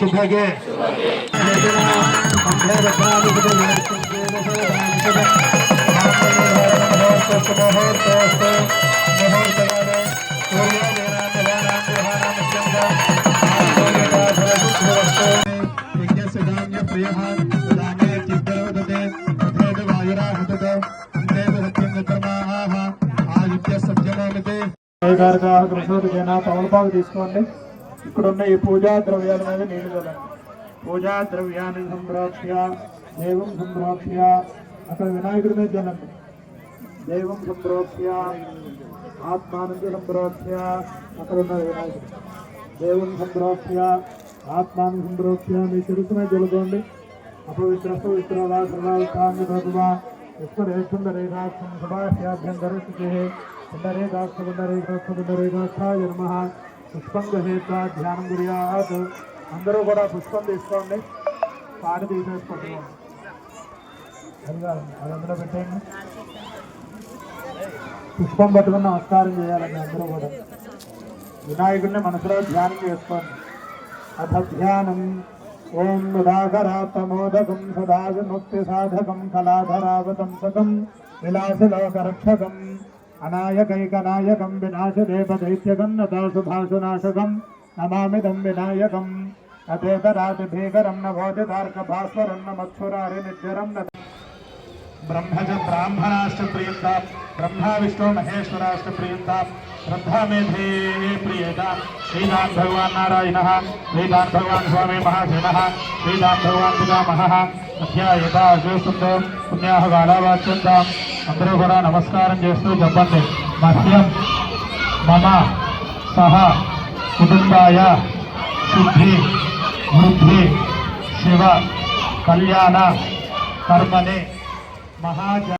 शुभगे తమలపాకు తీసుకోండి. ఇక్కడున్న ఈ పూజా ద్రవ్యాల మీద నీళ్లు చల్లండి. పూజా ద్రవ్యాన్ని సంప్రోక్ష్య దేవం సంప్రోక్ష్య అక్కడ వినాయకుడి మీద చల్లండి. దేవం సంప్రోక్ష్య ఆత్మానంద సంప్రోక్ష్య అక్కడ ఉన్న వినాయకుడు. దేవం సంప్రోక్ష్య ఆత్మానం సంప్రోక్ష్య మీ శిరస్సు మీద చల్లుకోండి. అపవిత్రస్తు విశ్రవా సర్వాన్ని ప్రభువా విశ్వరేషుందరేకాక్షం సభాభ్యంతరస్థితి పుండరేకాక్ష నమః. పుష్పం గ్రహీత్వా ధ్యానం కుర్యాత్. అందరూ కూడా పుష్పం తీసుకోండి. పాట తీసేసుకుంటున్నాం. అది అందులో పెట్టండి. పుష్పం పట్టుకుని నమస్కారం చేయాలండి. అందరూ కూడా వినాయకుడిని మనసులో ధ్యానం చేసుకోండి. అథ ధ్యానం ఓం ఉదాకరాత్మోదకం సదా విముక్తి సాధకం కళాధరావతంసకం విలాసలోకరక్షకం అనాయకైకనాయకం వినాశదేవదైత్యకం నదాశుభాసునాశకం నమామిదం వినాయకం అతేతరాతిభీకరం నభోతితార్కభాస్వరం నమత్సురారి నిత్యరం బ్రహ్మజ బ్రాహ్మణాశ్చ ప్రియంతాం బ్రహ్మా విష్ణు మహేశ్వరాశ్చ ప్రియంతాం श्रद्धा मेधे प्रियता श्रीदान भगवान नारायण श्रीदान भगवान स्वामी महाशिव श्रीदान भगवान पितामह अध्यायता अशोस्तुत पुण्याह गालावाच्यंता अंदरू కూడా నమస్కారం చేస్తూ చెప్పండి. మహ్యం మమ సహ కుటుంబాయ సిద్ధి వృద్ధి శివ కళ్యాణ కర్మణి మహాజ